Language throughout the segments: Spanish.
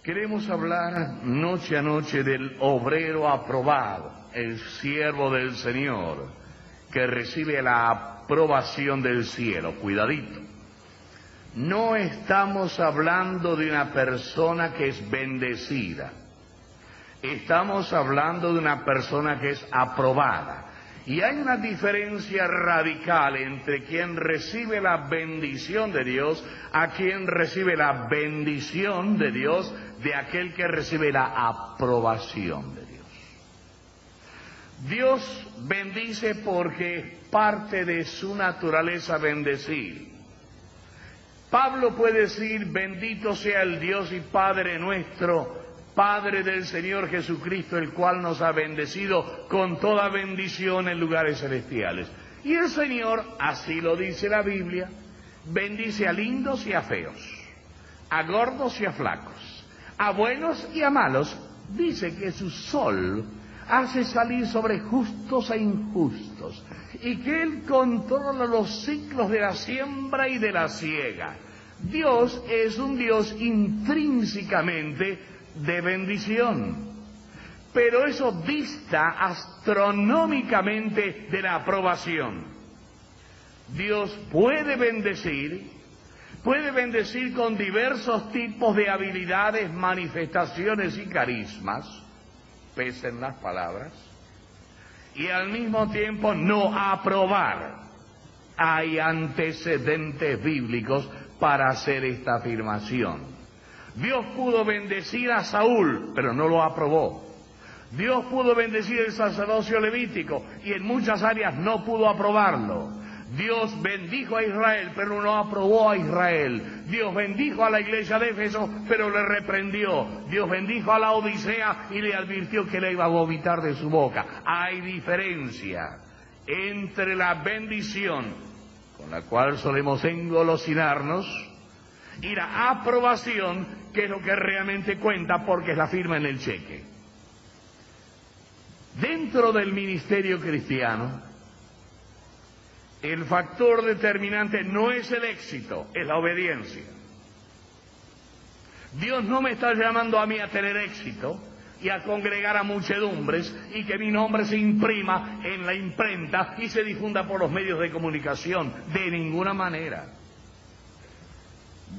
Queremos hablar noche a noche del obrero aprobado, el siervo del Señor, que recibe la aprobación del cielo. Cuidadito. No estamos hablando de una persona que es bendecida. Estamos hablando de una persona que es aprobada. Y hay una diferencia radical entre quien recibe la bendición de Dios a quien recibe la bendición de Dios de aquel que recibe la aprobación de Dios. Dios bendice porque es parte de su naturaleza bendecir. Pablo puede decir: bendito sea el Dios y Padre nuestro, Padre del Señor Jesucristo, el cual nos ha bendecido con toda bendición en lugares celestiales. Y el Señor, así lo dice la Biblia, bendice a lindos y a feos, a gordos y a flacos, a buenos y a malos. Dice que su sol hace salir sobre justos e injustos, y que Él controla los ciclos de la siembra y de la siega. Dios es un Dios intrínsecamente de bendición, pero eso dista astronómicamente de la aprobación. Dios puede bendecir con diversos tipos de habilidades, manifestaciones y carismas, pesen las palabras, y al mismo tiempo no aprobar. Hay antecedentes bíblicos para hacer esta afirmación. Dios pudo bendecir a Saúl, pero no lo aprobó. Dios pudo bendecir el sacerdocio levítico y en muchas áreas no pudo aprobarlo. Dios bendijo a Israel, pero no aprobó a Israel. Dios bendijo a la iglesia de Éfeso, pero le reprendió. Dios bendijo a la Odisea y le advirtió que le iba a vomitar de su boca. Hay diferencia entre la bendición, con la cual solemos engolosinarnos, y la aprobación, que es lo que realmente cuenta porque es la firma en el cheque. Dentro del ministerio cristiano, el factor determinante no es el éxito, es la obediencia. Dios no me está llamando a mí a tener éxito y a congregar a muchedumbres y que mi nombre se imprima en la imprenta y se difunda por los medios de comunicación. De ninguna manera.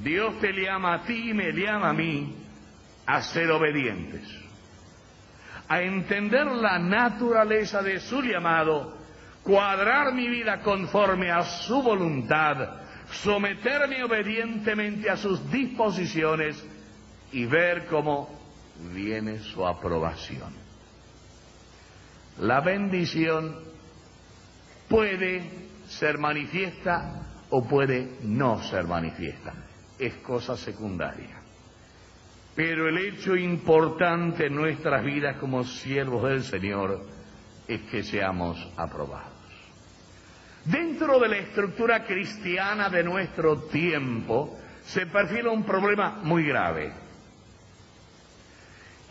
Dios te llama a ti y me llama a mí a ser obedientes, a entender la naturaleza de su llamado, cuadrar mi vida conforme a su voluntad, someterme obedientemente a sus disposiciones y ver cómo viene su aprobación. La bendición puede ser manifiesta o puede no ser manifiesta. Es cosa secundaria. Pero el hecho importante en nuestras vidas como siervos del Señor es que seamos aprobados. Dentro de la estructura cristiana de nuestro tiempo se perfila un problema muy grave.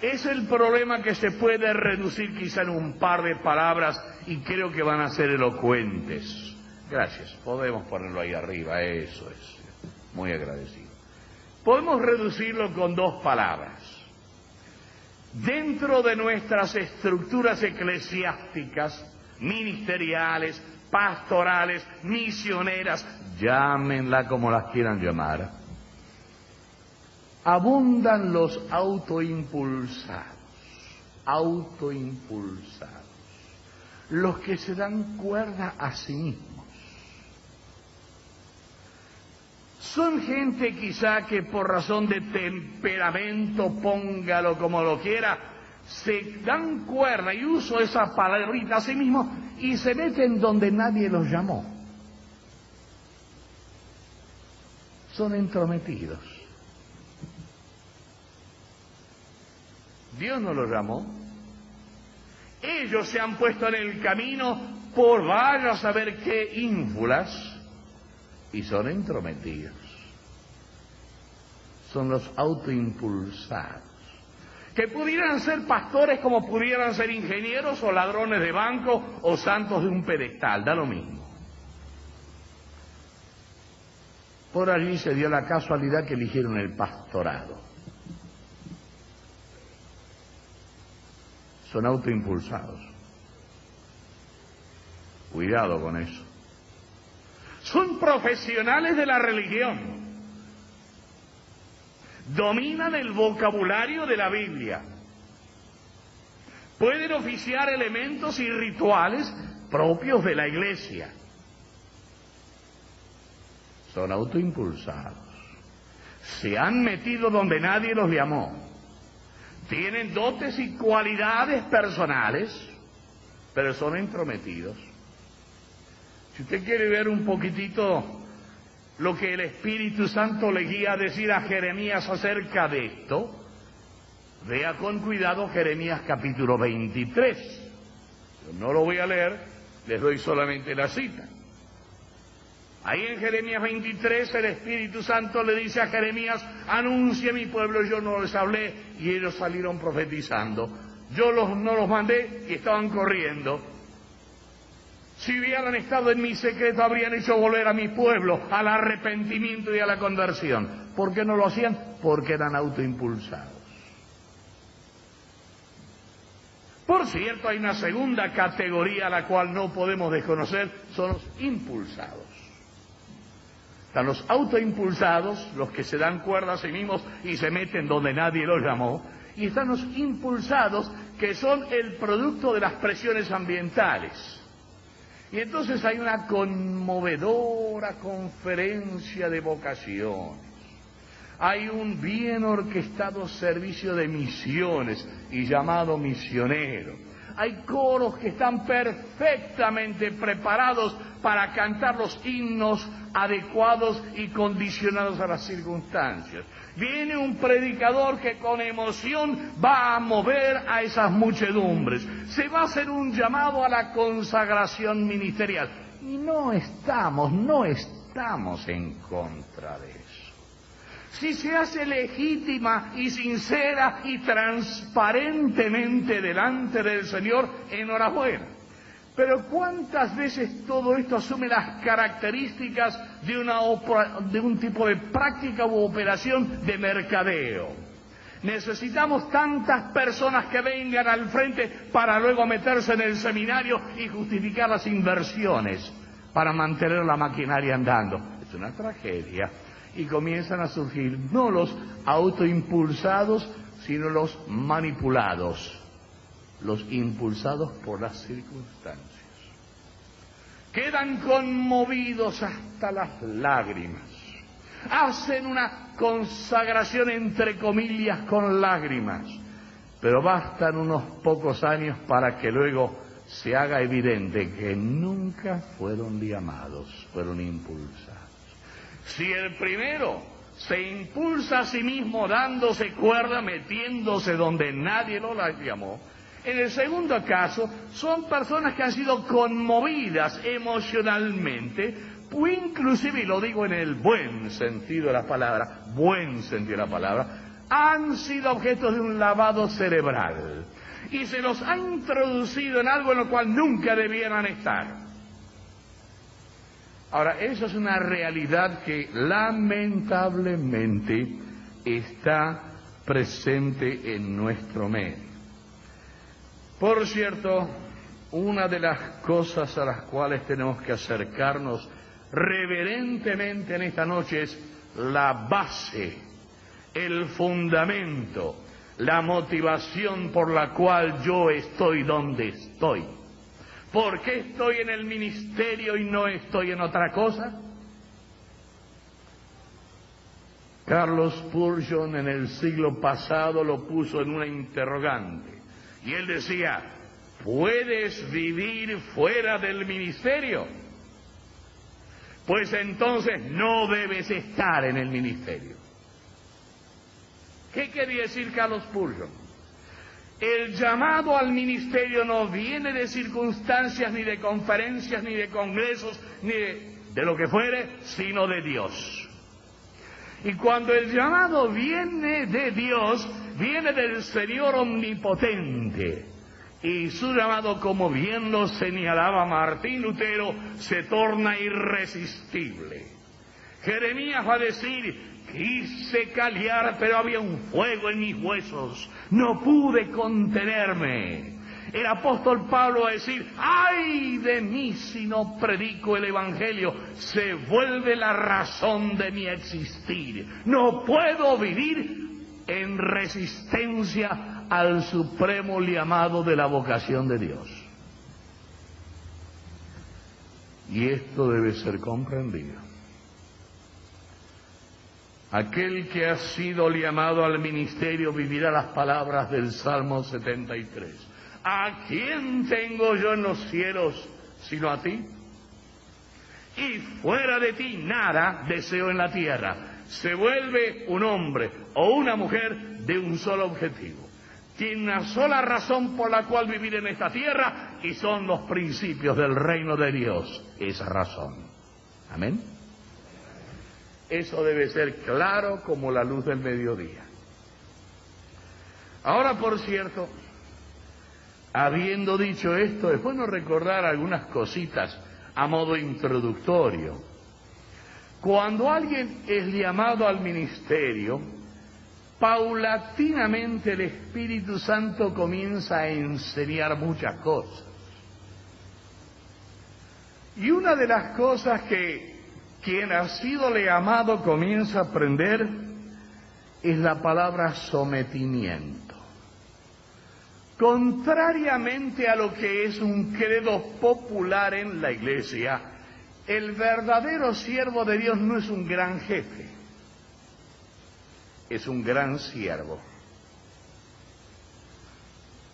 Es el problema que se puede reducir quizá en un par de palabras y creo que van a ser elocuentes. Gracias, podemos ponerlo ahí arriba, eso es. Muy agradecido. Podemos reducirlo con dos palabras. Dentro de nuestras estructuras eclesiásticas, ministeriales, pastorales, misioneras, llámenla como las quieran llamar, abundan los autoimpulsados, los que se dan cuerda a sí mismos. Son gente quizá que por razón de temperamento, póngalo como lo quiera, se dan cuerda, y uso esa palabrita a sí mismos, y se meten donde nadie los llamó. Son entrometidos. Dios no los llamó. Ellos se han puesto en el camino por vaya a saber qué ínfulas, y son entrometidos. Son los autoimpulsados, que pudieran ser pastores como pudieran ser ingenieros o ladrones de banco o santos de un pedestal, da lo mismo. Por allí se dio la casualidad que eligieron el pastorado. son autoimpulsados. Cuidado con eso. Son profesionales de la religión. Dominan el vocabulario de la Biblia. Pueden oficiar elementos y rituales propios de la iglesia. Son autoimpulsados. Se han metido donde nadie los llamó. Tienen dotes y cualidades personales, pero son entrometidos. Si usted quiere ver un poquitito lo que el Espíritu Santo le guía a decir a Jeremías acerca de esto, vea con cuidado Jeremías capítulo 23. Yo no lo voy a leer, les doy solamente la cita. Ahí en Jeremías 23 el Espíritu Santo le dice a Jeremías: anuncia a mi pueblo, yo no les hablé y ellos salieron profetizando. Yo no los mandé y estaban corriendo. Si hubieran estado en mi secreto habrían hecho volver a mi pueblo al arrepentimiento y a la conversión. ¿Por qué no lo hacían? Porque eran autoimpulsados. Por cierto, hay una segunda categoría a la cual no podemos desconocer, son los impulsados. Están los autoimpulsados, los que se dan cuerda a sí mismos y se meten donde nadie los llamó, y están los impulsados, que son el producto de las presiones ambientales. Y entonces hay una conmovedora conferencia de vocaciones. Hay un bien orquestado servicio de misiones y llamado misionero. Hay coros que están perfectamente preparados para cantar los himnos adecuados y condicionados a las circunstancias. Viene un predicador que con emoción va a mover a esas muchedumbres. Se va a hacer un llamado a la consagración ministerial. Y no estamos en contra de eso. Si se hace legítima y sincera y transparentemente delante del Señor, enhorabuena. Pero ¿cuántas veces todo esto asume las características de un tipo de práctica u operación de mercadeo? Necesitamos tantas personas que vengan al frente para luego meterse en el seminario y justificar las inversiones para mantener la maquinaria andando. Es una tragedia. Y comienzan a surgir no los autoimpulsados, sino los manipulados, los impulsados por las circunstancias. Quedan conmovidos hasta las lágrimas. Hacen una consagración entre comillas con lágrimas, pero bastan unos pocos años para que luego se haga evidente que nunca fueron llamados, fueron impulsados. Si el primero se impulsa a sí mismo dándose cuerda, metiéndose donde nadie lo llamó, en el segundo caso son personas que han sido conmovidas emocionalmente, o inclusive, y lo digo en el buen sentido de la palabra, han sido objetos de un lavado cerebral y se los ha introducido en algo en lo cual nunca debieran estar. Ahora, eso es una realidad que lamentablemente está presente en nuestro medio. Por cierto, una de las cosas a las cuales tenemos que acercarnos reverentemente en esta noche es la base, el fundamento, la motivación por la cual yo estoy donde estoy. ¿Por qué estoy en el ministerio y no estoy en otra cosa? Carlos Spurgeon en el siglo pasado lo puso en una interrogante. Y él decía: ¿puedes vivir fuera del ministerio? Pues entonces no debes estar en el ministerio. ¿Qué quería decir Carlos Spurgeon? El llamado al ministerio no viene de circunstancias, ni de conferencias, ni de congresos, ni de lo que fuere, sino de Dios. Y cuando el llamado viene de Dios, viene del Señor omnipotente. Y su llamado, como bien lo señalaba Martín Lutero, se torna irresistible. Jeremías va a decir: quise callar, pero había un fuego en mis huesos. No pude contenerme. el apóstol Pablo va a decir: ¡ay de mí si no predico el Evangelio! Se vuelve la razón de mi existir. No puedo vivir en resistencia al supremo llamado de la vocación de Dios. Y esto debe ser comprendido. Aquel que ha sido llamado al ministerio vivirá las palabras del Salmo 73. ¿A quién tengo yo en los cielos sino a ti? Y fuera de ti nada deseo en la tierra. Se vuelve un hombre o una mujer de un solo objetivo. Tiene una sola razón por la cual vivir en esta tierra, y son los principios del reino de Dios. Esa razón. Amén. Eso debe ser claro como la luz del mediodía. Ahora, por cierto, habiendo dicho esto, es bueno recordar algunas cositas a modo introductorio. Cuando alguien es llamado al ministerio, paulatinamente el Espíritu Santo comienza a enseñar muchas cosas. Y una de las cosas que quien ha sido llamado comienza a aprender es la palabra sometimiento. Contrariamente a lo que es un credo popular en la iglesia, el verdadero siervo de Dios no es un gran jefe, es un gran siervo.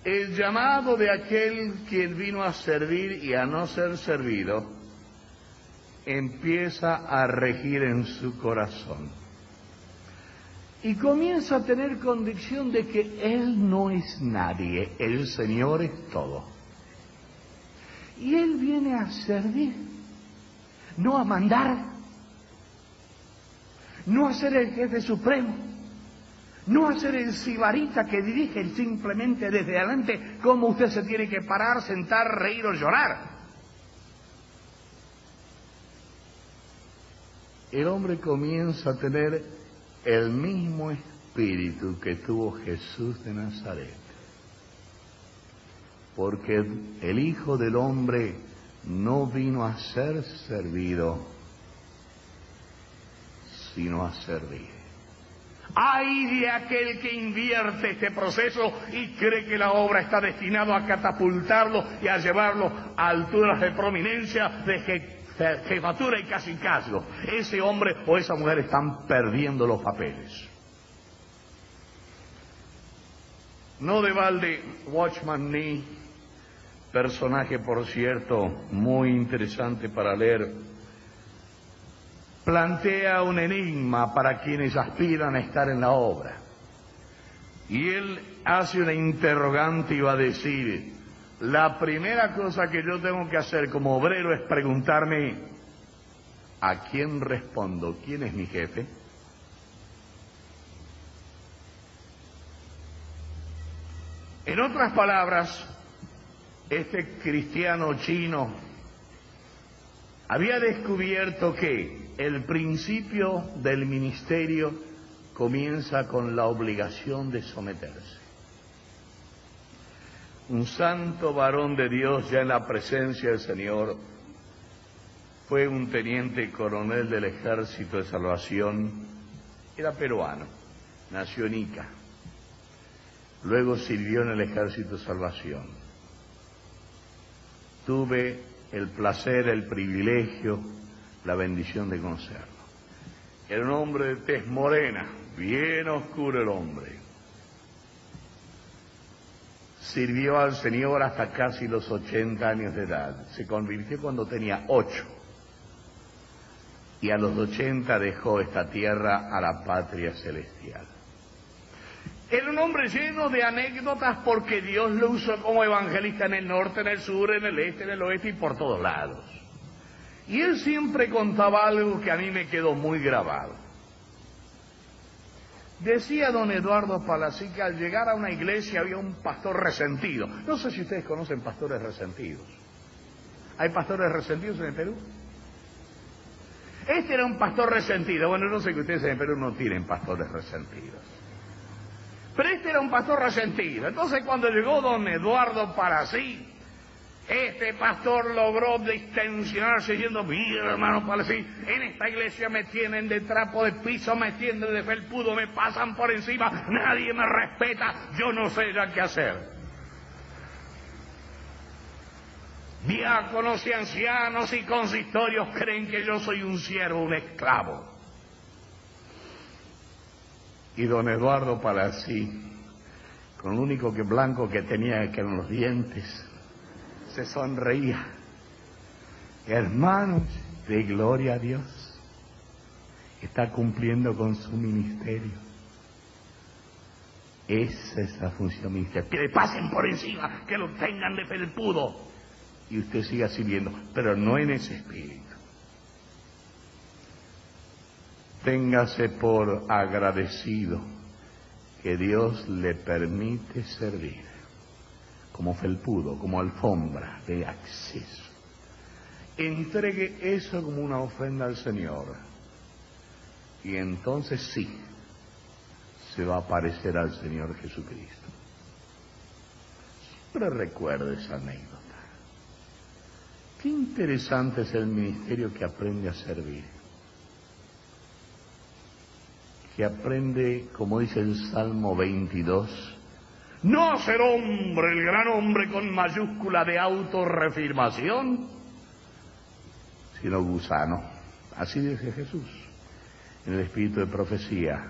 El llamado de aquel quien vino a servir y a no ser servido empieza a regir en su corazón. Y comienza a tener convicción de que Él no es nadie, el Señor es todo. Y Él viene a servir, no a mandar, no a ser el jefe supremo, no a ser el sibarita que dirige simplemente desde adelante cómo usted se tiene que parar, sentar, reír o llorar. El hombre comienza a tener el mismo espíritu que tuvo Jesús de Nazaret. Porque el Hijo del Hombre no vino a ser servido, sino a servir. ¡Ay de aquel que invierte este proceso y cree que la obra está destinada a catapultarlo y a llevarlo a alturas de prominencia, de jefatura y cacicazgo! Ese hombre o esa mujer están perdiendo los papeles. No de balde, Watchman Nee, personaje por cierto muy interesante para leer, plantea un enigma para quienes aspiran a estar en la obra. Y él hace una interrogante y va a decir: la primera cosa que yo tengo que hacer como obrero es preguntarme, ¿a quién respondo? ¿Quién es mi jefe? En otras palabras, este cristiano chino había descubierto que el principio del ministerio comienza con la obligación de someterse. Un santo varón de Dios, ya en la presencia del Señor, fue un teniente coronel del Ejército de Salvación, era peruano, nació en Ica, luego sirvió en el Ejército de Salvación. Tuve el placer, el privilegio, la bendición de conocerlo. Era un hombre de tez morena, bien oscuro el hombre. Sirvió al Señor hasta casi los 80 años de edad. Se convirtió cuando tenía 8. Y a los 80 dejó esta tierra a la patria celestial. Era un hombre lleno de anécdotas porque Dios lo usó como evangelista en el norte, en el sur, en el este, en el oeste y por todos lados. Y él siempre contaba algo que a mí me quedó muy grabado. Decía don Eduardo Palacín que al llegar a una iglesia había un pastor resentido. No sé si ustedes conocen pastores resentidos. ¿Hay pastores resentidos en el Perú? Este era un pastor resentido. Bueno, no sé que ustedes en el Perú no tienen pastores resentidos. Pero este era un pastor resentido. Entonces cuando llegó don Eduardo Palacín, este pastor logró distensionarse diciendo: mira, hermano Palacín, en esta iglesia me tienen de trapo de piso, me tienden de felpudo, me pasan por encima, nadie me respeta, yo no sé ya qué hacer. Diáconos y ancianos y consistorios creen que yo soy un siervo, un esclavo. Y don Eduardo Palacín, con lo único que blanco que tenía que eran los dientes, se sonreía. Hermanos, de gloria a Dios, está cumpliendo con su ministerio. Esa es la función ministerial. Que le pasen por encima, que lo tengan de felpudo. Y usted siga sirviendo, pero no en ese espíritu. Téngase por agradecido que Dios le permite servir como felpudo, como alfombra de acceso. Entregue eso como una ofrenda al Señor, y entonces sí se va a parecer al Señor Jesucristo. Siempre recuerde esa anécdota. Qué interesante es el ministerio que aprende a servir, que aprende, como dice el Salmo 22, no a ser hombre, el gran hombre con mayúscula de autorreafirmación, sino gusano. Así dice Jesús en el espíritu de profecía: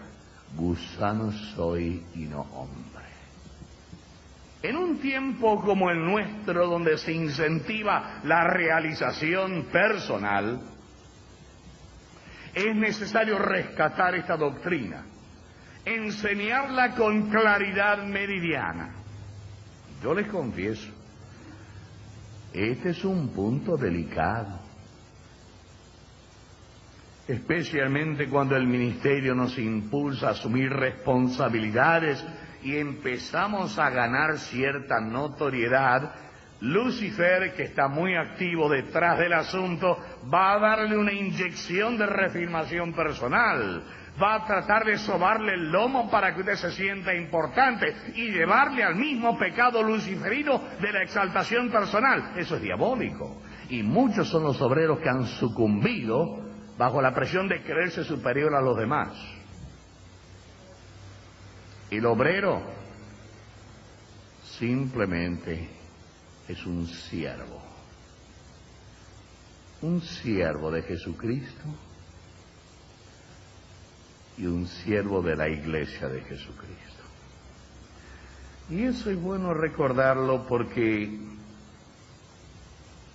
gusano soy y no hombre. En un tiempo como el nuestro, donde se incentiva la realización personal, es necesario rescatar esta doctrina, enseñarla con claridad meridiana. Yo les confieso, este es un punto delicado, especialmente cuando el ministerio nos impulsa a asumir responsabilidades y empezamos a ganar cierta notoriedad. Lucifer, que está muy activo detrás del asunto, va a darle una inyección de reafirmación personal, va a tratar de sobarle el lomo para que usted se sienta importante y llevarle al mismo pecado luciferino de la exaltación personal. Eso es diabólico, y muchos son los obreros que han sucumbido bajo la presión de creerse superior a los demás. El obrero simplemente es un siervo de Jesucristo y un siervo de la iglesia de Jesucristo. Y eso es bueno recordarlo, porque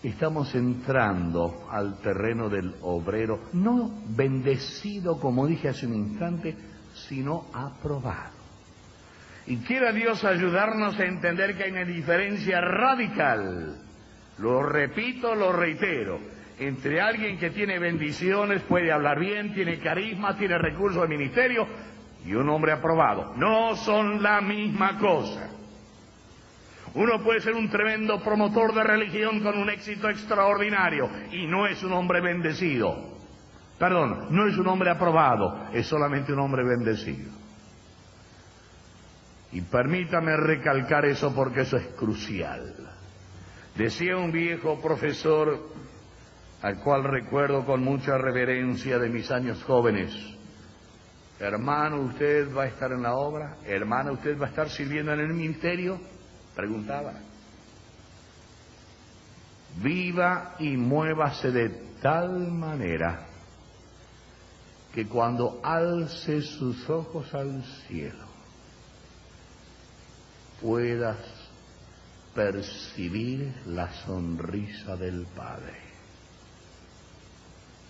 estamos entrando al terreno del obrero, no bendecido, como dije hace un instante, sino aprobado. Y quiera Dios ayudarnos a entender que hay una diferencia radical, lo repito, lo reitero, entre alguien que tiene bendiciones, puede hablar bien, tiene carisma, tiene recursos de ministerio, y un hombre aprobado. No son la misma cosa. Uno puede ser un tremendo promotor de religión con un éxito extraordinario y no es un hombre bendecido. Perdón, no es un hombre aprobado, es solamente un hombre bendecido. Y permítame recalcar eso, porque eso es crucial. Decía un viejo profesor, al cual recuerdo con mucha reverencia de mis años jóvenes: hermano, ¿usted va a estar en la obra? Hermano, ¿usted va a estar sirviendo en el ministerio? Preguntaba. Viva y muévase de tal manera que cuando alce sus ojos al cielo puedas percibir la sonrisa del Padre.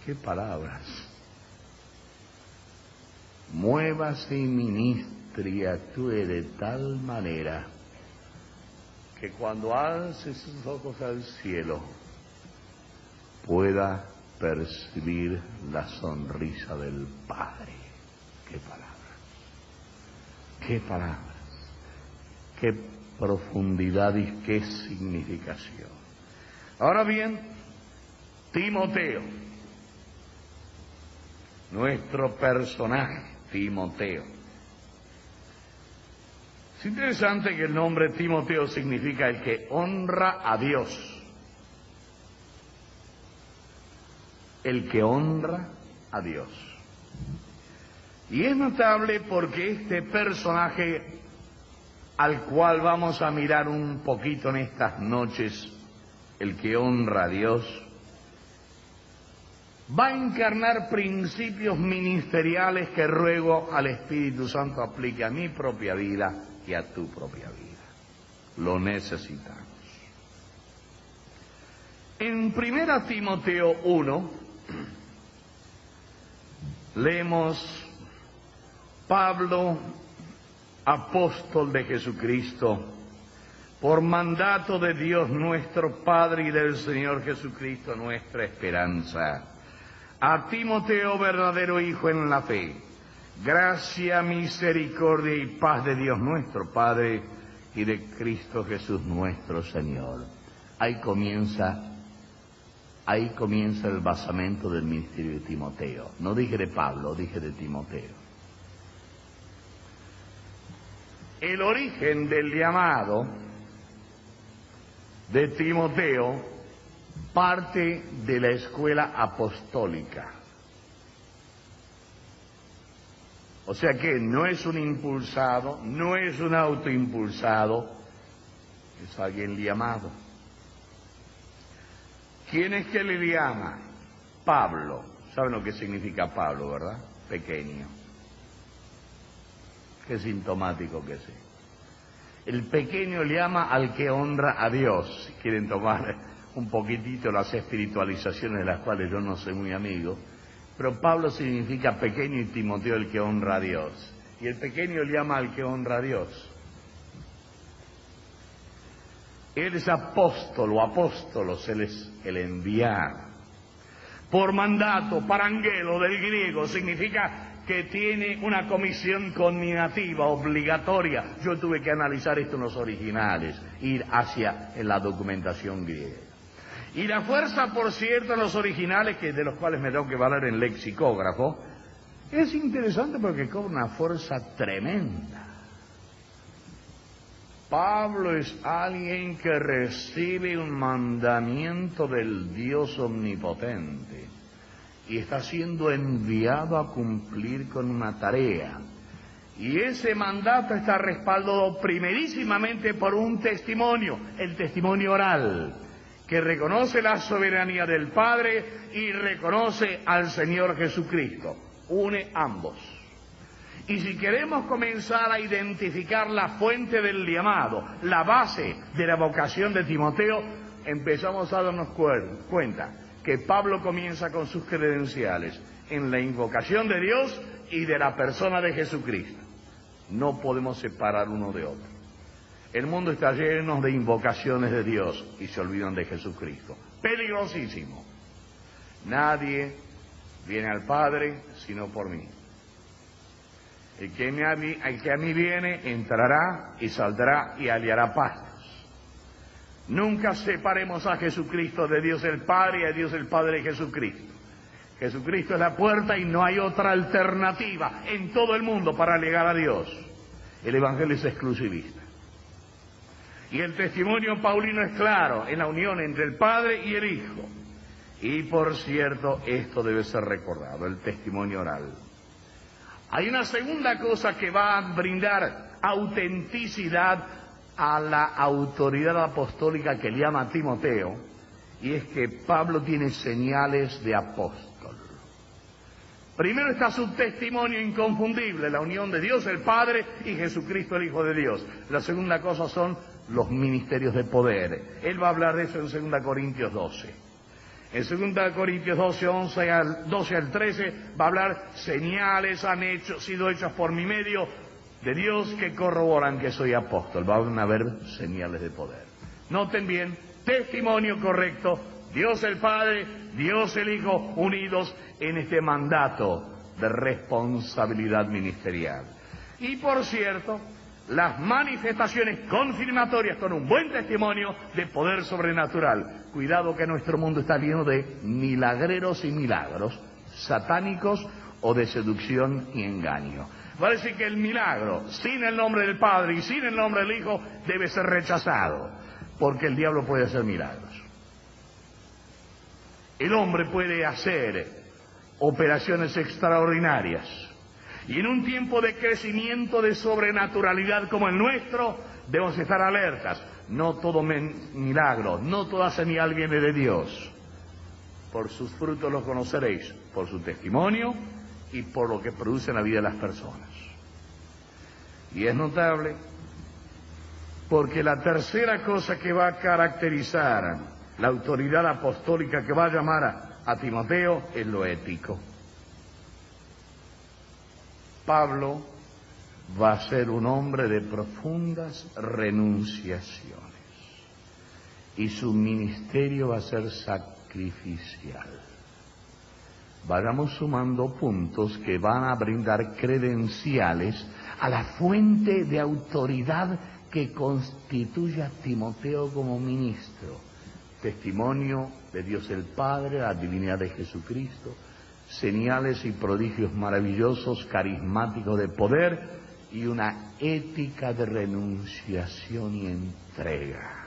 ¡Qué palabras! Muévase y ministre y actúe de tal manera que cuando alce sus ojos al cielo pueda percibir la sonrisa del Padre. ¡Qué palabras! ¡Qué palabras! ¡Qué profundidad y qué significación! Ahora bien, Timoteo, nuestro personaje, Timoteo, Es interesante que el nombre Timoteo significa el que honra a Dios. El que honra a Dios. Y es notable porque este personaje al cual vamos a mirar un poquito en estas noches, el que honra a Dios, va a encarnar principios ministeriales que ruego al Espíritu Santo aplique a mi propia vida y a tu propia vida. Lo necesitamos. En 1 Timoteo 1, leemos: Pablo, apóstol de Jesucristo, por mandato de Dios nuestro Padre y del Señor Jesucristo nuestra esperanza, a Timoteo, verdadero hijo en la fe, gracia, misericordia y paz de Dios nuestro Padre y de Cristo Jesús nuestro Señor. Ahí comienza el basamento del ministerio de Timoteo. No dije de Pablo, dije de Timoteo. El origen del llamado de Timoteo parte de la escuela apostólica. O sea que no es un impulsado, no es un autoimpulsado, es alguien llamado. ¿Quién es que le llama? Pablo. ¿Saben lo que significa Pablo, verdad? Pequeño. Qué sintomático que sea. El pequeño llama al que honra a Dios. Si quieren tomar un poquitito las espiritualizaciones de las cuales yo no soy muy amigo, pero Pablo significa pequeño y Timoteo el que honra a Dios. Y el pequeño llama al que honra a Dios. Él es apóstol o apóstolos, él es el enviado. Por mandato, parangelo del griego, significa que tiene una comisión conminativa, obligatoria. Yo tuve que analizar esto en los originales, ir hacia en la documentación griega. Y la fuerza, por cierto, en los originales, que de los cuales me tengo que valer en lexicógrafo, es interesante porque cobra una fuerza tremenda. Pablo es alguien que recibe un mandamiento del Dios omnipotente y está siendo enviado a cumplir con una tarea. Y ese mandato está respaldado primerísimamente por un testimonio, el testimonio oral, que reconoce la soberanía del Padre y reconoce al Señor Jesucristo. Une ambos. Y si queremos comenzar a identificar la fuente del llamado, la base de la vocación de Timoteo, empezamos a darnos cuenta que Pablo comienza con sus credenciales en la invocación de Dios y de la persona de Jesucristo. No podemos separar uno de otro. El mundo está lleno de invocaciones de Dios y se olvidan de Jesucristo. Peligrosísimo. Nadie viene al Padre sino por mí. El que a mí viene entrará y saldrá y hallará pastos. Nunca separemos a Jesucristo de Dios el Padre y a Dios el Padre de Jesucristo. Jesucristo es la puerta y no hay otra alternativa en todo el mundo para llegar a Dios. El Evangelio es exclusivista. Y el testimonio paulino es claro en la unión entre el Padre y el Hijo. Y por cierto, esto debe ser recordado, el testimonio oral. Hay una segunda cosa que va a brindar autenticidad a la autoridad apostólica que llama a Timoteo, y es que Pablo tiene señales de apóstol. Primero está su testimonio inconfundible, la unión de Dios el Padre y Jesucristo el Hijo de Dios. La segunda cosa son los ministerios de poder. Él va a hablar de eso en 2 Corintios 12. En 2 Corintios 12 al 13 va a hablar señales sido hechas por mi medio de Dios que corroboran que soy apóstol. Van a haber señales de poder. Noten bien, testimonio correcto, Dios el Padre, Dios el Hijo, unidos en este mandato de responsabilidad ministerial. Y por cierto, las manifestaciones confirmatorias con un buen testimonio de poder sobrenatural. Cuidado que nuestro mundo está lleno de milagreros y milagros, satánicos o de seducción y engaño. Parece que el milagro, sin el nombre del Padre y sin el nombre del Hijo, debe ser rechazado, porque el diablo puede hacer milagros. El hombre puede hacer operaciones extraordinarias. Y en un tiempo de crecimiento de sobrenaturalidad como el nuestro, debemos estar alertas. No todo milagro, no toda señal viene de Dios. Por sus frutos los conoceréis, por su testimonio y por lo que produce en la vida de las personas. Y es notable porque la tercera cosa que va a caracterizar la autoridad apostólica que va a llamar a Timoteo es lo ético. Pablo va a ser un hombre de profundas renunciaciones y su ministerio va a ser sacrificial. Vayamos sumando puntos que van a brindar credenciales a la fuente de autoridad que constituye a Timoteo como ministro. Testimonio de Dios el Padre, la divinidad de Jesucristo, señales y prodigios maravillosos, carismáticos de poder y una ética de renunciación y entrega.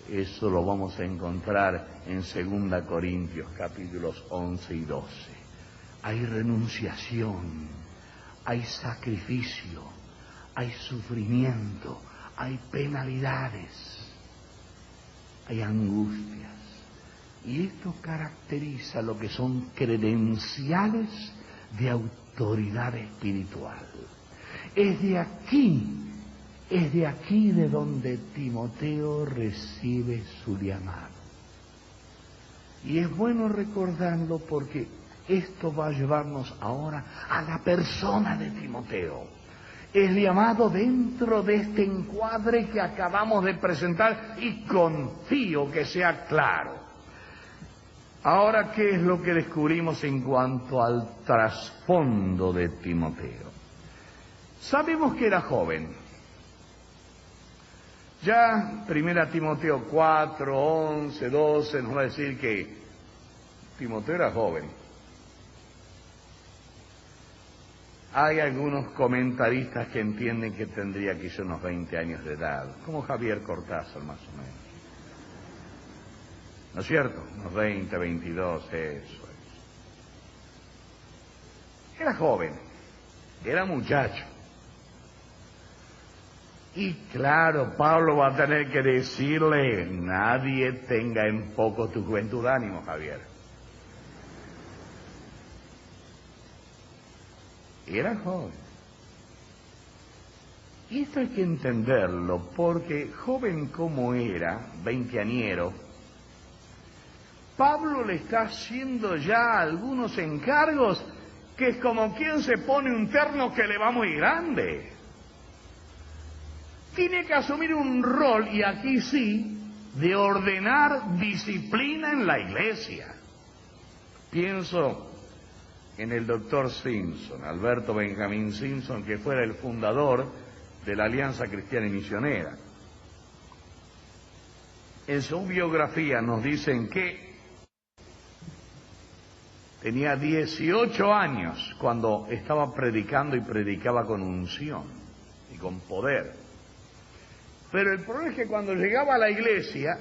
Eso lo vamos a encontrar en 2 Corintios capítulos 11 y 12. Hay renunciación, hay sacrificio, hay sufrimiento, hay penalidades, hay angustias. Y esto caracteriza lo que son credenciales de autoridad espiritual. Es de aquí de donde Timoteo recibe su llamado. Y es bueno recordarlo porque esto va a llevarnos ahora a la persona de Timoteo. Es llamado dentro de este encuadre que acabamos de presentar y confío que sea claro. Ahora, ¿qué es lo que descubrimos en cuanto al trasfondo de Timoteo? Sabemos que era joven. Ya 1 Timoteo 4, 11, 12 nos va a decir que Timoteo era joven. Hay algunos comentaristas que entienden que tendría quizá unos 20 años de edad, como Javier Cortázar más o menos. ¿No es cierto? Unos 20, 22, eso es. Era joven, era muchacho. Y claro, Pablo va a tener que decirle, nadie tenga en poco tu juventud. Ánimo, Javier. Era joven. Y esto hay que entenderlo, porque joven como era, veinteañero, Pablo le está haciendo ya algunos encargos que es como quien se pone un terno que le va muy grande. Tiene que asumir un rol, y aquí sí, de ordenar disciplina en la iglesia. Pienso en el doctor Simpson, Alberto Benjamín Simpson, que fuera el fundador de la Alianza Cristiana y Misionera. En su biografía nos dicen que tenía 18 años cuando estaba predicando y predicaba con unción y con poder. Pero el problema es que cuando llegaba a la iglesia,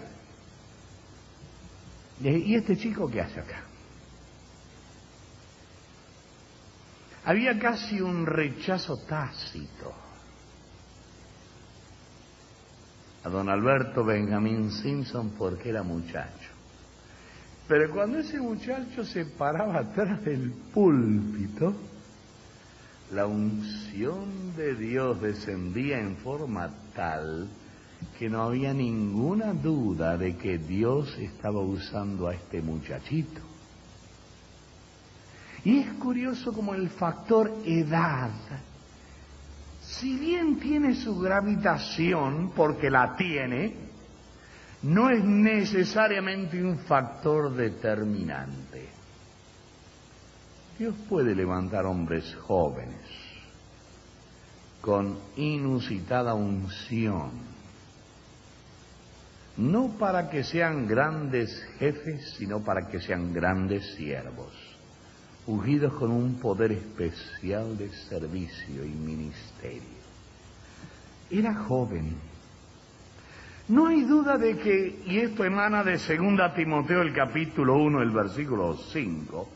¿y este chico qué hace acá? Había casi un rechazo tácito a don Alberto Benjamín Simpson porque era muchacho. Pero cuando ese muchacho se paraba atrás del púlpito, la unción de Dios descendía en forma tal que no había ninguna duda de que Dios estaba usando a este muchachito. Y es curioso como el factor edad, si bien tiene su gravitación, porque la tiene, no es necesariamente un factor determinante. Dios puede levantar hombres jóvenes con inusitada unción, no para que sean grandes jefes, sino para que sean grandes siervos. ungidos con un poder especial de servicio y ministerio. Era joven. No hay duda de que, y esto emana de 2 Timoteo, el capítulo 1, el versículo 5,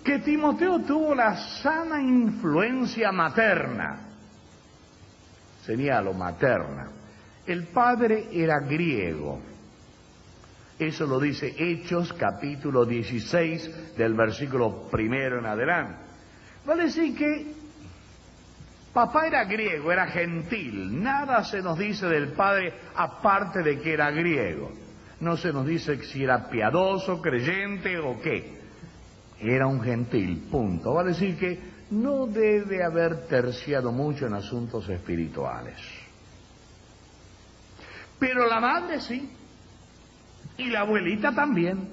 que Timoteo tuvo la sana influencia materna. Sería lo materna. El padre era griego. Eso lo dice Hechos, capítulo 16, del versículo 1 en adelante. Vale decir que papá era griego, era gentil. Nada se nos dice del padre aparte de que era griego. No se nos dice si era piadoso, creyente o qué. Era un gentil, punto. Vale decir que no debe haber terciado mucho en asuntos espirituales. Pero la madre sí. Y la abuelita también.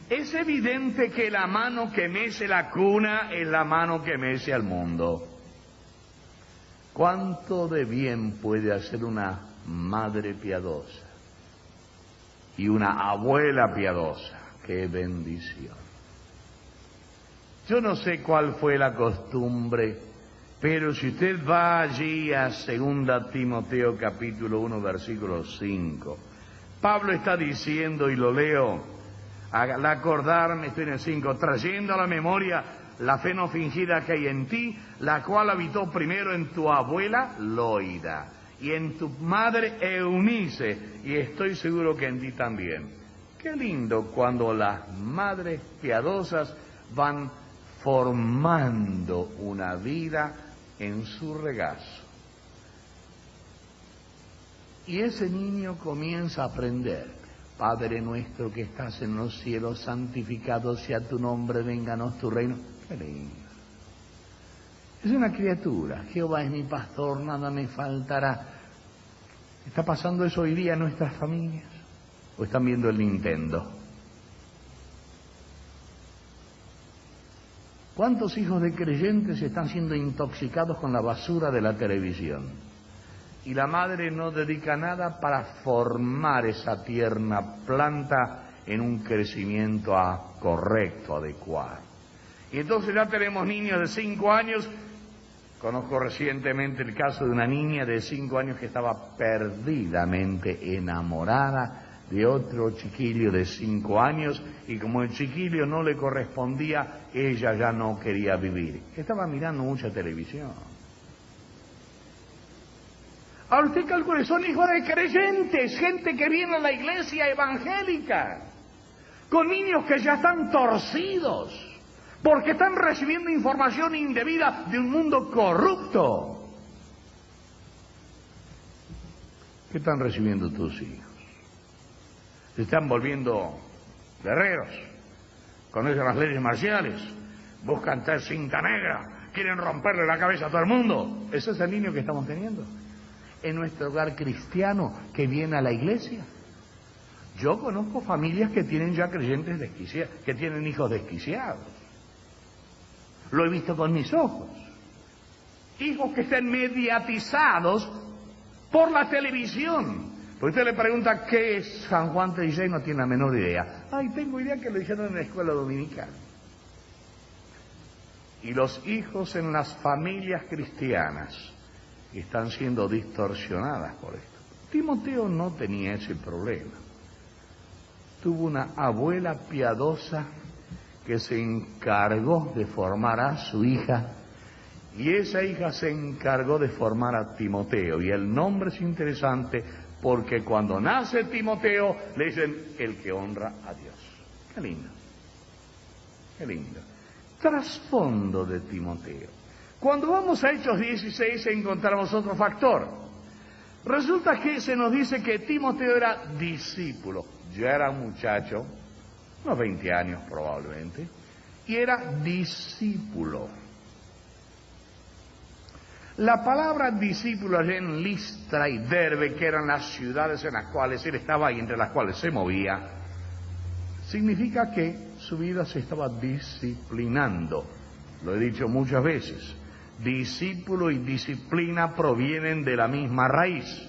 Es evidente que la mano que mece la cuna es la mano que mece al mundo. ¿Cuánto de bien puede hacer una madre piadosa y una abuela piadosa? ¡Qué bendición! Yo no sé cuál fue la costumbre, pero si usted va allí a 2 Timoteo capítulo 1 versículo 5, Pablo está diciendo, y lo leo, al acordarme, estoy en el 5, trayendo a la memoria la fe no fingida que hay en ti, la cual habitó primero en tu abuela Loida y en tu madre Eunice, y estoy seguro que en ti también. Qué lindo cuando las madres piadosas van formando una vida en su regazo. Y ese niño comienza a aprender: Padre nuestro que estás en los cielos, santificado sea tu nombre, vénganos tu reino. Qué lindo. Es una criatura. Jehová es mi pastor, nada me faltará. ¿Está pasando eso hoy día en nuestras familias? ¿O están viendo el Nintendo? ¿Cuántos hijos de creyentes están siendo intoxicados con la basura de la televisión? Y la madre no dedica nada para formar esa tierna planta en un crecimiento correcto, adecuado. Y entonces ya tenemos niños de 5 años. Conozco recientemente el caso de una niña de 5 años que estaba perdidamente enamorada de otro chiquillo de 5 años, y como el chiquillo no le correspondía, ella ya no quería vivir. Estaba mirando mucha televisión. Ahora usted calcule, son hijos de creyentes, gente que viene a la iglesia evangélica, con niños que ya están torcidos, porque están recibiendo información indebida de un mundo corrupto. ¿Qué están recibiendo tus hijos? Se están volviendo guerreros, conocen las leyes marciales, buscan ter cinta negra, quieren romperle la cabeza a todo el mundo. Ese es el niño que estamos teniendo en nuestro hogar cristiano que viene a la iglesia. Yo conozco familias que tienen ya creyentes desquiciados, que tienen hijos desquiciados. Lo he visto con mis ojos. Hijos que están mediatizados por la televisión. Porque usted le pregunta qué es San Juan 36, no tiene la menor idea. Ay, tengo idea que lo dijeron en la escuela dominical. Y los hijos en las familias cristianas están siendo distorsionadas por esto. Timoteo no tenía ese problema. Tuvo una abuela piadosa que se encargó de formar a su hija, y esa hija se encargó de formar a Timoteo. Y el nombre es interesante porque cuando nace Timoteo le dicen el que honra a Dios. Qué lindo. Qué lindo. Trasfondo de Timoteo. Cuando vamos a Hechos 16 encontramos otro factor. Resulta que se nos dice que Timoteo era discípulo. Ya era un muchacho, unos 20 años probablemente, y era discípulo. La palabra discípulo allá en Listra y Derbe, que eran las ciudades en las cuales él estaba y entre las cuales se movía, significa que su vida se estaba disciplinando. Lo he dicho muchas veces. Discípulo y disciplina provienen de la misma raíz.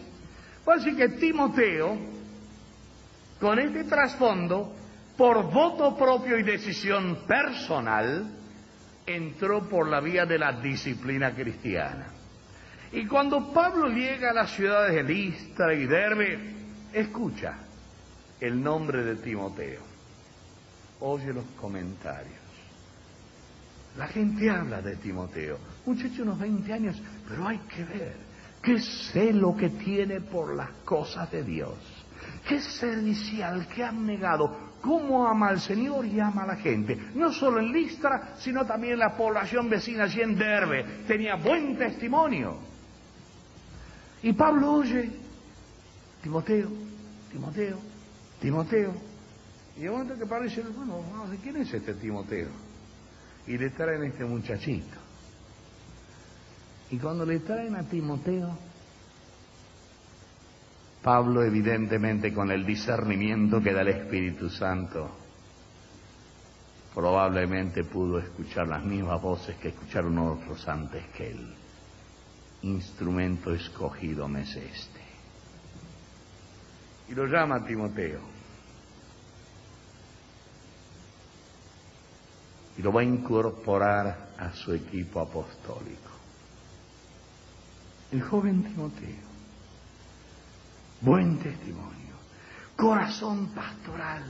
Así que Timoteo, con este trasfondo, por voto propio y decisión personal, entró por la vía de la disciplina cristiana. Y cuando Pablo llega a las ciudades de Listra y Derbe, escucha el nombre de Timoteo. Oye los comentarios. La gente habla de Timoteo. Muchacho, unos 20 años, pero hay que ver qué celo que tiene por las cosas de Dios. Qué servicial, qué abnegado, cómo ama al Señor y ama a la gente. No solo en Listra, sino también en la población vecina allí en Derbe. Tenía buen testimonio. Y Pablo oye, Timoteo, Timoteo, Timoteo. Y de momento que Pablo dice, bueno, ¿de quién es este Timoteo? Y le traen a este muchachito. Y cuando le traen a Timoteo, Pablo, evidentemente con el discernimiento que da el Espíritu Santo, probablemente pudo escuchar las mismas voces que escucharon otros antes que él. Instrumento escogido me es este. Y lo llama a Timoteo. Y lo va a incorporar a su equipo apostólico. El joven Timoteo, buen testimonio, corazón pastoral.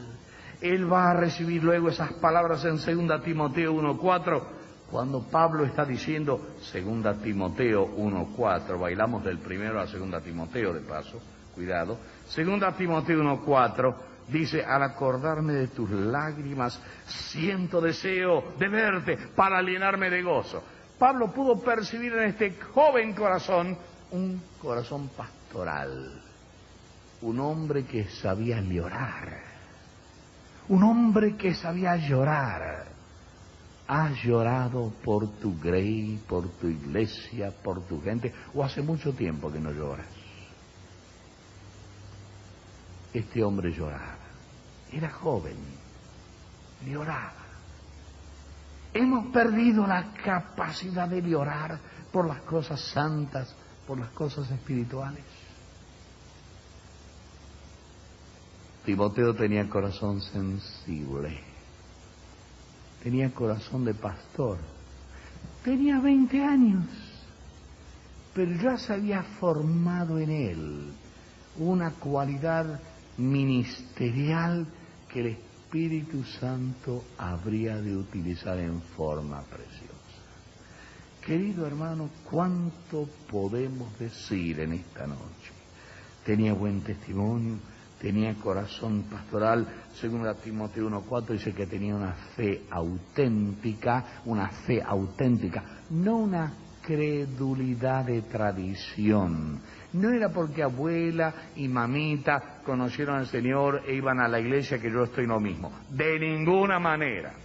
Él va a recibir luego esas palabras en 2 Timoteo 1:4, cuando Pablo está diciendo, 2 Timoteo 1:4, bailamos del primero a 2 Timoteo de paso, cuidado, 2 Timoteo 1:4, dice, al acordarme de tus lágrimas, siento deseo de verte para llenarme de gozo. Pablo pudo percibir en este joven corazón un corazón pastoral, un hombre que sabía llorar, un hombre que sabía llorar. ¿Has llorado por tu grey, por tu iglesia, por tu gente? ¿O hace mucho tiempo que no lloras? Este hombre lloraba, era joven, lloraba. Hemos perdido la capacidad de llorar por las cosas santas, por las cosas espirituales. Timoteo tenía corazón sensible, tenía corazón de pastor, tenía 20 años, pero ya se había formado en él una cualidad ministerial que el Espíritu Santo habría de utilizar en forma preciosa. Querido hermano, ¿cuánto podemos decir en esta noche? Tenía buen testimonio, tenía corazón pastoral. 2 Timoteo 1:4 dice que tenía una fe auténtica, no una credulidad de tradición. No era porque abuela y mamita conocieron al Señor e iban a la iglesia que yo estoy lo mismo. De ninguna manera.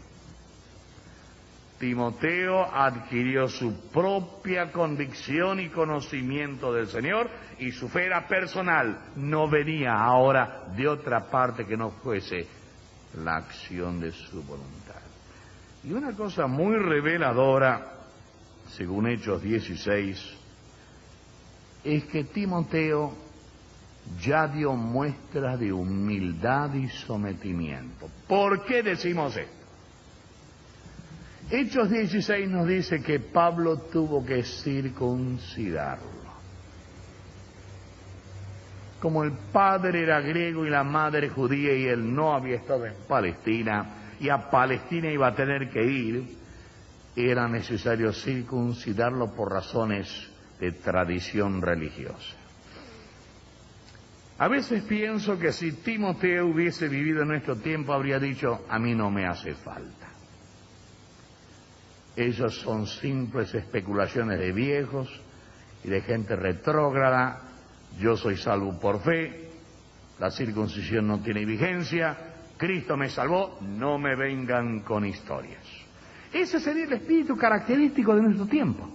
Timoteo adquirió su propia convicción y conocimiento del Señor, y su fe era personal, no venía ahora de otra parte que no fuese la acción de su voluntad. Y una cosa muy reveladora, según Hechos 16, es que Timoteo ya dio muestras de humildad y sometimiento. ¿Por qué decimos esto? Hechos 16 nos dice que Pablo tuvo que circuncidarlo. Como el padre era griego y la madre judía y él no había estado en Palestina, y a Palestina iba a tener que ir, era necesario circuncidarlo por razones de tradición religiosa. A veces pienso que si Timoteo hubiese vivido en nuestro tiempo habría dicho, a mí no me hace falta. Esas son simples especulaciones de viejos y de gente retrógrada. Yo soy salvo por fe, la circuncisión no tiene vigencia, Cristo me salvó, no me vengan con historias. Ese sería el espíritu característico de nuestro tiempo.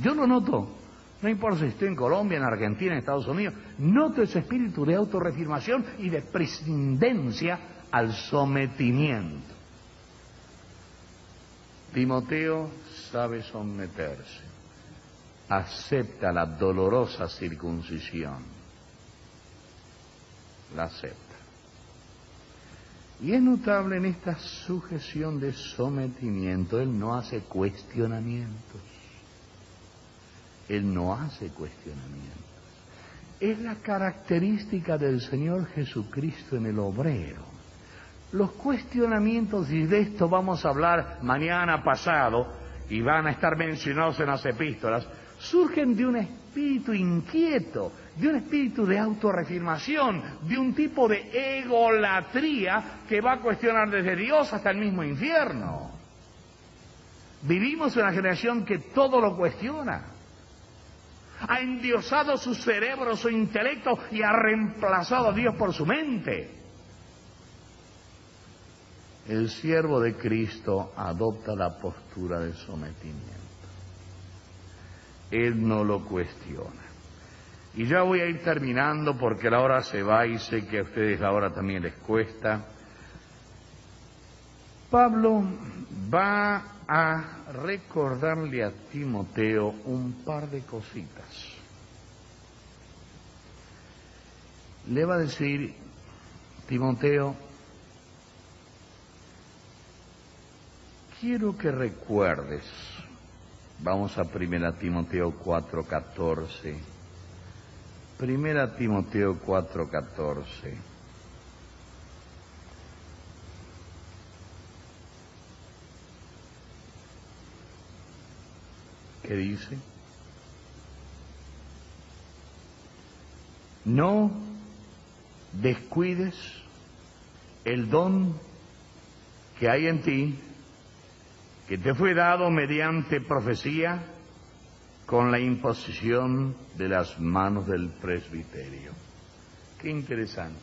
Yo lo noto, no importa si estoy en Colombia, en Argentina, en Estados Unidos, noto ese espíritu de autorreafirmación y de prescindencia al sometimiento. Timoteo sabe someterse, acepta la dolorosa circuncisión, la acepta. Y es notable en esta sujeción de sometimiento, él no hace cuestionamientos. Él no hace cuestionamientos. Es la característica del Señor Jesucristo en el obrero. Los cuestionamientos, y de esto vamos a hablar mañana pasado, y van a estar mencionados en las epístolas, surgen de un espíritu inquieto, de un espíritu de autorreafirmación, de un tipo de egolatría que va a cuestionar desde Dios hasta el mismo infierno. Vivimos en una generación que todo lo cuestiona. Ha endiosado su cerebro, su intelecto, y ha reemplazado a Dios por su mente. El siervo de Cristo adopta la postura de sometimiento. Él no lo cuestiona. Y ya voy a ir terminando porque la hora se va y sé que a ustedes la hora también les cuesta. Pablo va a recordarle a Timoteo un par de cositas. Le va a decir, Timoteo, quiero que recuerdes, vamos a 1 Timoteo 4:14, 1 Timoteo 4:14. ¿Qué dice? No descuides el don que hay en ti, que te fue dado mediante profecía con la imposición de las manos del presbiterio. Qué interesante.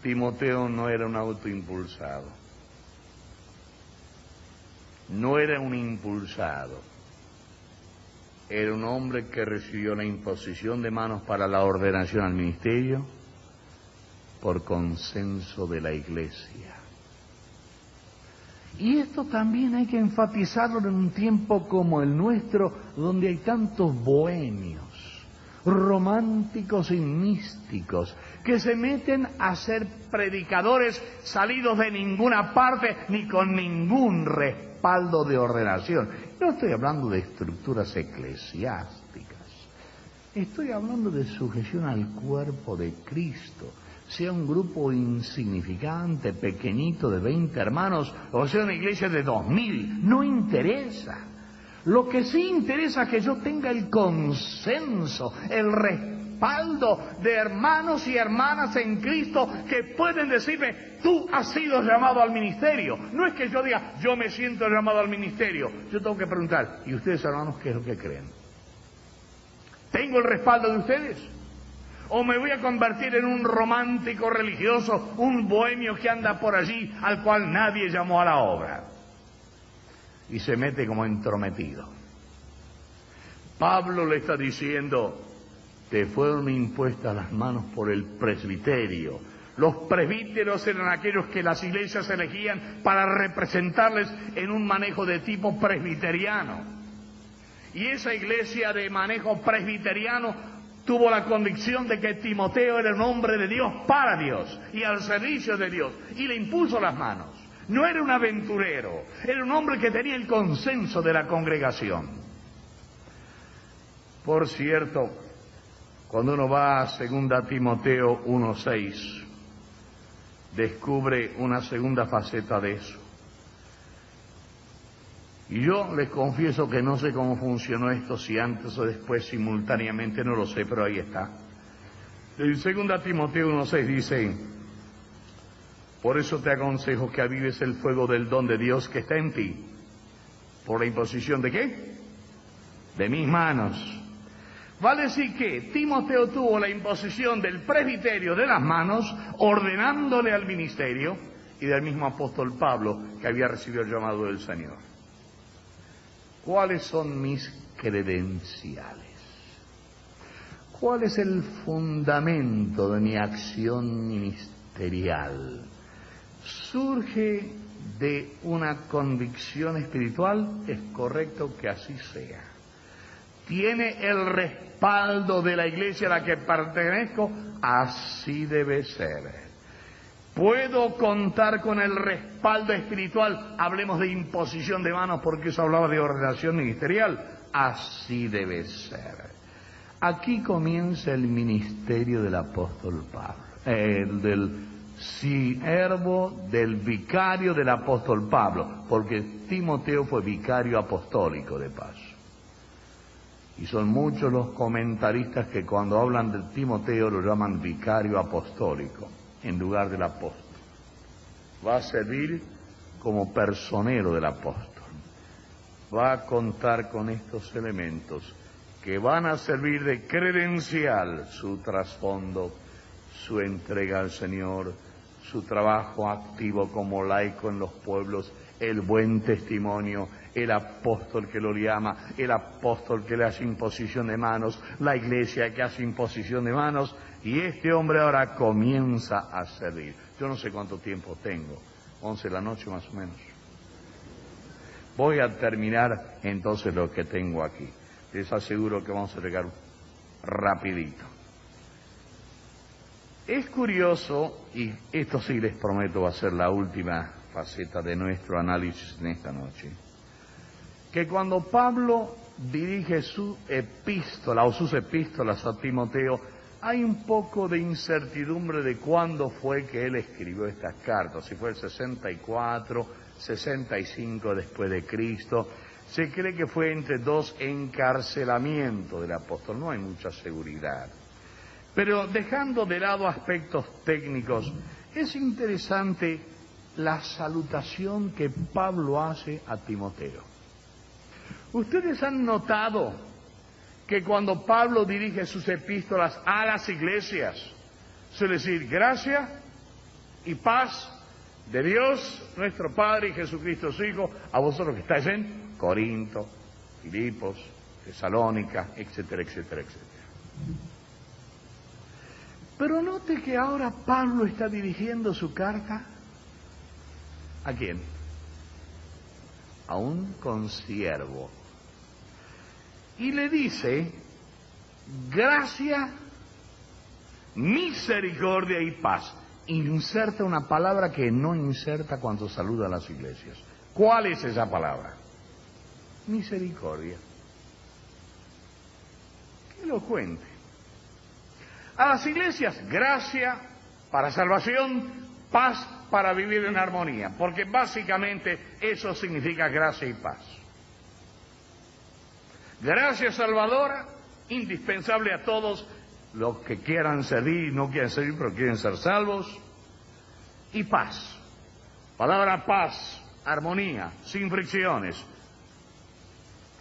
Timoteo no era un autoimpulsado, no era un impulsado, era un hombre que recibió la imposición de manos para la ordenación al ministerio por consenso de la Iglesia. Y esto también hay que enfatizarlo en un tiempo como el nuestro, donde hay tantos bohemios, románticos y místicos, que se meten a ser predicadores salidos de ninguna parte ni con ningún respaldo de ordenación. No estoy hablando de estructuras eclesiásticas, estoy hablando de sujeción al cuerpo de Cristo. Sea un grupo insignificante, pequeñito, de 20 hermanos, o sea una iglesia de 2000, no interesa. Lo que sí interesa es que yo tenga el consenso, el respaldo de hermanos y hermanas en Cristo que pueden decirme, tú has sido llamado al ministerio. No es que yo diga, yo me siento llamado al ministerio. Yo tengo que preguntar, ¿y ustedes, hermanos, qué es lo que creen? ¿Tengo el respaldo de ustedes? ¿O me voy a convertir en un romántico religioso, un bohemio que anda por allí al cual nadie llamó a la obra? Y se mete como entrometido. Pablo le está diciendo, te fueron impuestas las manos por el presbiterio. Los presbíteros eran aquellos que las iglesias elegían para representarles en un manejo de tipo presbiteriano. Y esa iglesia de manejo presbiteriano tuvo la convicción de que Timoteo era un hombre de Dios para Dios y al servicio de Dios, y le impuso las manos. No era un aventurero, era un hombre que tenía el consenso de la congregación. Por cierto, cuando uno va a 2 Timoteo 1:6, descubre una segunda faceta de eso. Y yo les confieso que no sé cómo funcionó esto, si antes o después simultáneamente, no lo sé, pero ahí está. En 2 Timoteo 1:6 dice, por eso te aconsejo que avives el fuego del don de Dios que está en ti. ¿Por la imposición de qué? De mis manos. Vale decir que Timoteo tuvo la imposición del presbiterio de las manos, ordenándole al ministerio, y del mismo apóstol Pablo, que había recibido el llamado del Señor. ¿Cuáles son mis credenciales? ¿Cuál es el fundamento de mi acción ministerial? ¿Surge de una convicción espiritual? Es correcto que así sea. ¿Tiene el respaldo de la iglesia a la que pertenezco? Así debe ser. puedo contar con el respaldo espiritual. Hablemos de imposición de manos porque eso hablaba de ordenación ministerial. Así debe ser. Aquí comienza el ministerio del apóstol Pablo, del siervo, del vicario del apóstol Pablo, porque Timoteo fue vicario apostólico de paso. Y son muchos los comentaristas que cuando hablan de Timoteo lo llaman vicario apostólico, en lugar del apóstol. Va a servir como personero del apóstol. Va a contar con estos elementos que van a servir de credencial su trasfondo, su entrega al Señor, su trabajo activo como laico en los pueblos, el buen testimonio, el apóstol que lo llama, el apóstol que le hace imposición de manos, la iglesia que hace imposición de manos, y este hombre ahora comienza a servir. Yo no sé cuánto tiempo tengo, 11 de la noche más o menos. Voy a terminar entonces lo que tengo aquí. Les aseguro que vamos a llegar rapidito. Es curioso, y esto sí les prometo va a ser la última faceta de nuestro análisis en esta noche, que cuando Pablo dirige su epístola o sus epístolas a Timoteo, hay un poco de incertidumbre de cuándo fue que él escribió estas cartas, si fue el 64, 65 después de Cristo. Se cree que fue entre dos encarcelamientos del apóstol, no hay mucha seguridad. Pero dejando de lado aspectos técnicos, es interesante la salutación que Pablo hace a Timoteo. Ustedes han notado que cuando Pablo dirige sus epístolas a las iglesias, suele decir gracia y paz de Dios nuestro Padre y Jesucristo su Hijo, a vosotros que estáis en Corinto, Filipos, Tesalónica, etcétera, etcétera, etcétera. Pero note que ahora Pablo está dirigiendo su carta ¿a quién? A un consiervo. Y le dice gracia, misericordia y paz. Inserta una palabra que no inserta cuando saluda a las iglesias. ¿Cuál es esa palabra? Misericordia. Qué elocuente. A las iglesias, gracia para salvación, paz para vivir en armonía, porque básicamente eso significa gracia y paz. Gracia salvadora, indispensable a todos los que quieran servir y no quieren servir, pero quieren ser salvos, y paz. Palabra paz, armonía, sin fricciones.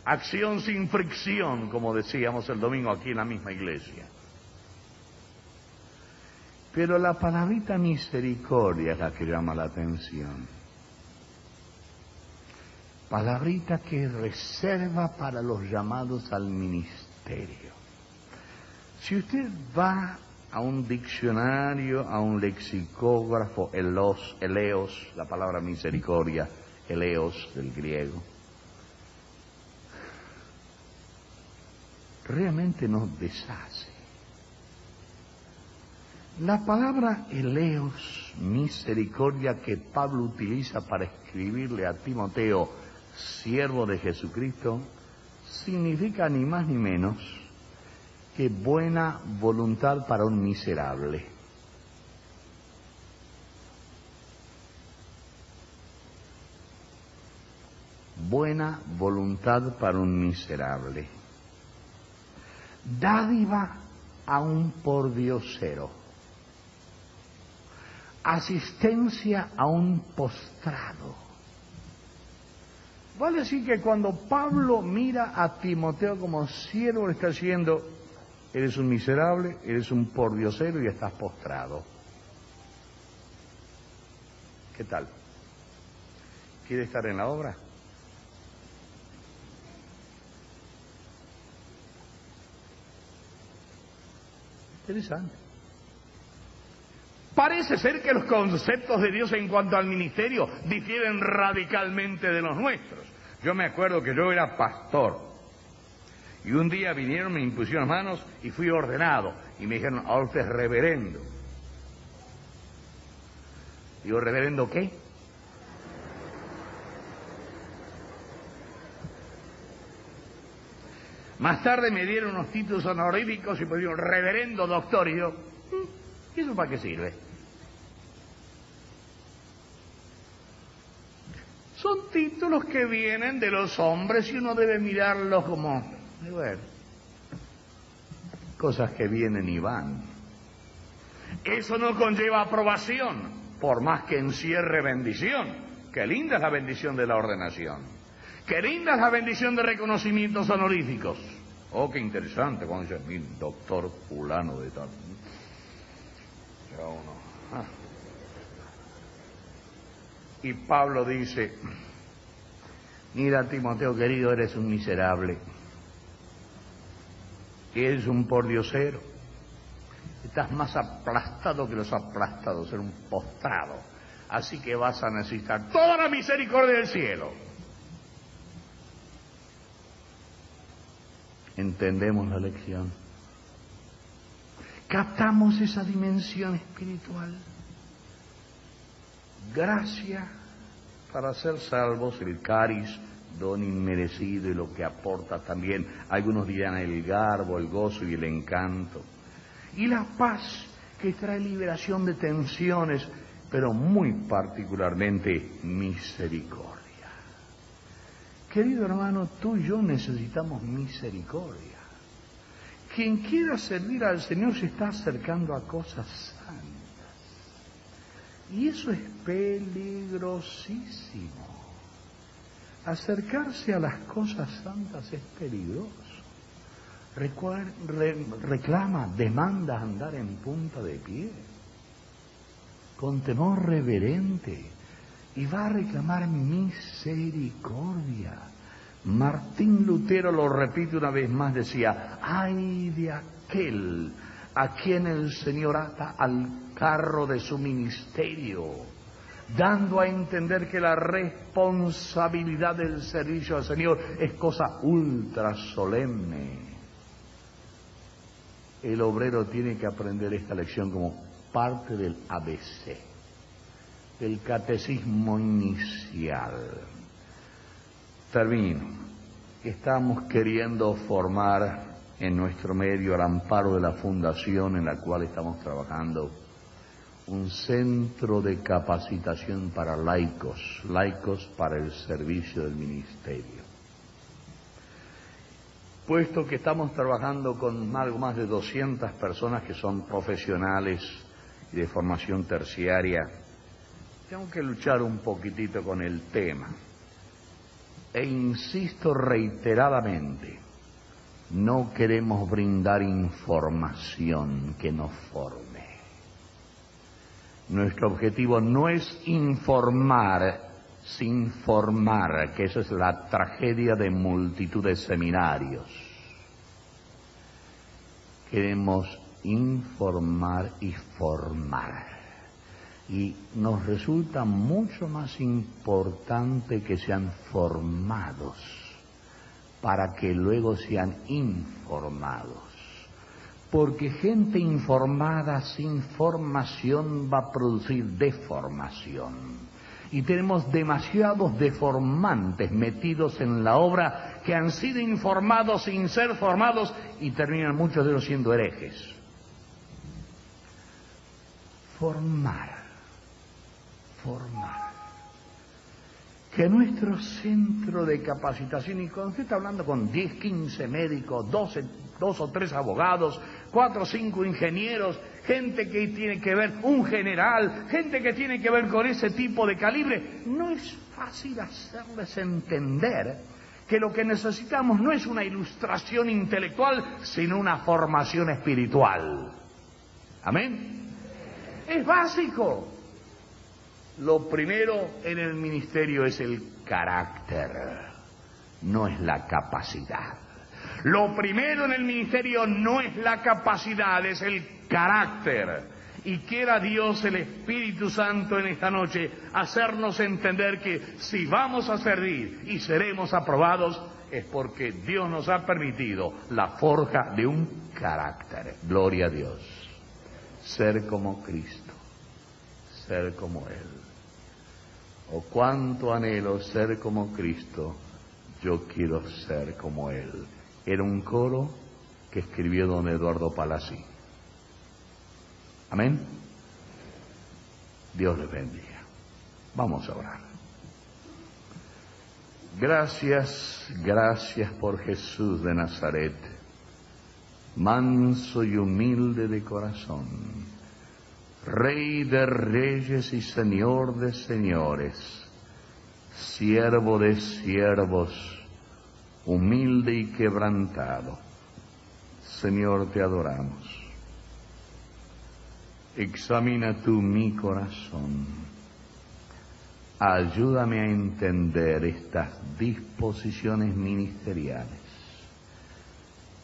Acción sin fricción, como decíamos el domingo aquí en la misma iglesia. Pero la palabrita misericordia es la que llama la atención. Palabrita que reserva para los llamados al ministerio. Si usted va a un diccionario, a un lexicógrafo, eleos, la palabra misericordia, eleos del griego, realmente nos deshace. La palabra eleos, misericordia, que Pablo utiliza para escribirle a Timoteo, siervo de Jesucristo, significa ni más ni menos que buena voluntad para un miserable. Buena voluntad para un miserable. Dádiva a un pordiosero. Asistencia a un postrado. Vale decir que cuando Pablo mira a Timoteo como siervo, le está diciendo, eres un miserable, eres un pordiosero y estás postrado. ¿Qué tal? ¿Quiere estar en la obra? Interesante. Parece ser que los conceptos de Dios en cuanto al ministerio difieren radicalmente de los nuestros. Yo me acuerdo que yo era pastor y un día vinieron, me impusieron las manos y fui ordenado y me dijeron, ahora usted es reverendo. Digo, ¿reverendo qué? Más tarde me dieron unos títulos honoríficos y me dieron reverendo doctor, y yo, ¿y eso para qué sirve? Son títulos que vienen de los hombres y uno debe mirarlos como, bueno, cosas que vienen y van. Eso no conlleva aprobación, por más que encierre bendición. Qué linda es la bendición de la ordenación. Qué linda es la bendición de reconocimientos honoríficos. Oh, qué interesante cuando dice, mi doctor fulano de tal. Ya uno, Y Pablo dice, mira, Timoteo querido, eres un miserable. Eres un pordiosero. Estás más aplastado que los aplastados, eres un postrado. Así que vas a necesitar toda la misericordia del cielo. ¿Entendemos la lección? ¿Captamos esa dimensión espiritual? Gracia para ser salvos, el caris, don inmerecido, y lo que aporta también, algunos dirán el garbo, el gozo y el encanto. Y la paz que trae liberación de tensiones, pero muy particularmente misericordia. Querido hermano, tú y yo necesitamos misericordia. Quien quiera servir al Señor se está acercando a cosas santas. Y eso es peligrosísimo. Acercarse a las cosas santas es peligroso. Reclama, demanda andar en punta de pie, con temor reverente, y va a reclamar misericordia. Martín Lutero, lo repite una vez más, decía, ay de aquel a quien el Señor ata al carro de su ministerio, dando a entender que la responsabilidad del servicio al Señor es cosa ultra solemne. El obrero tiene que aprender esta lección como parte del ABC, del catecismo inicial. Termino. Estamos queriendo formar en nuestro medio, al amparo de la fundación en la cual estamos trabajando, un centro de capacitación para laicos para el servicio del ministerio. Puesto que estamos trabajando con algo más de 200 personas que son profesionales y de formación terciaria, tengo que luchar un poquitito con el tema. E insisto reiteradamente, no queremos brindar información que nos forme. Nuestro objetivo no es informar sin formar, que esa es la tragedia de multitud de seminarios. Queremos informar y formar. Y nos resulta mucho más importante que sean formados para que luego sean informados. Porque gente informada sin formación va a producir deformación. Y tenemos demasiados deformantes metidos en la obra que han sido informados sin ser formados y terminan muchos de ellos siendo herejes. Formar. Que nuestro centro de capacitación, y cuando usted está hablando con 10, 15 médicos, 2 o 3 abogados, 4 o 5 ingenieros, gente que tiene que ver, un general, gente que tiene que ver con ese tipo de calibre, no es fácil hacerles entender que lo que necesitamos no es una ilustración intelectual, sino una formación espiritual. ¿Amén? Es básico. Lo primero en el ministerio es el carácter, no es la capacidad. Lo primero en el ministerio no es la capacidad, es el carácter. Y quiera Dios, el Espíritu Santo, en esta noche, hacernos entender que si vamos a servir y seremos aprobados, es porque Dios nos ha permitido la forja de un carácter. Gloria a Dios. Ser como Cristo. ser como Él. Oh, cuánto anhelo ser como Cristo, yo quiero ser como Él. Era un coro que escribió don Eduardo Palazzi. Amén. Dios les bendiga. Vamos a orar. Gracias, gracias por Jesús de Nazaret, manso y humilde de corazón, Rey de reyes y Señor de señores, siervo de siervos, humilde y quebrantado. Señor, te adoramos. Examina tú mi corazón. Ayúdame a entender estas disposiciones ministeriales.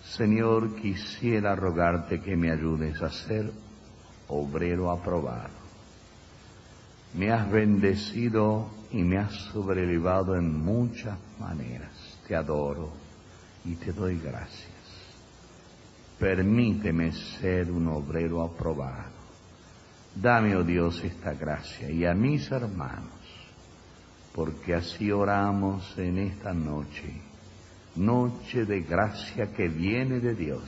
Señor, quisiera rogarte que me ayudes a ser obrero aprobado. Me has bendecido y me has sobrelevado en muchas maneras. Te adoro y te doy gracias. Permíteme ser un obrero aprobado. Dame, oh Dios, esta gracia y a mis hermanos, porque así oramos en esta noche, noche de gracia que viene de Dios,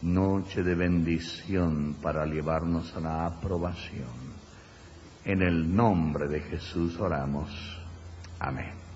noche de bendición para llevarnos a la aprobación. En el nombre de Jesús oramos. Amén.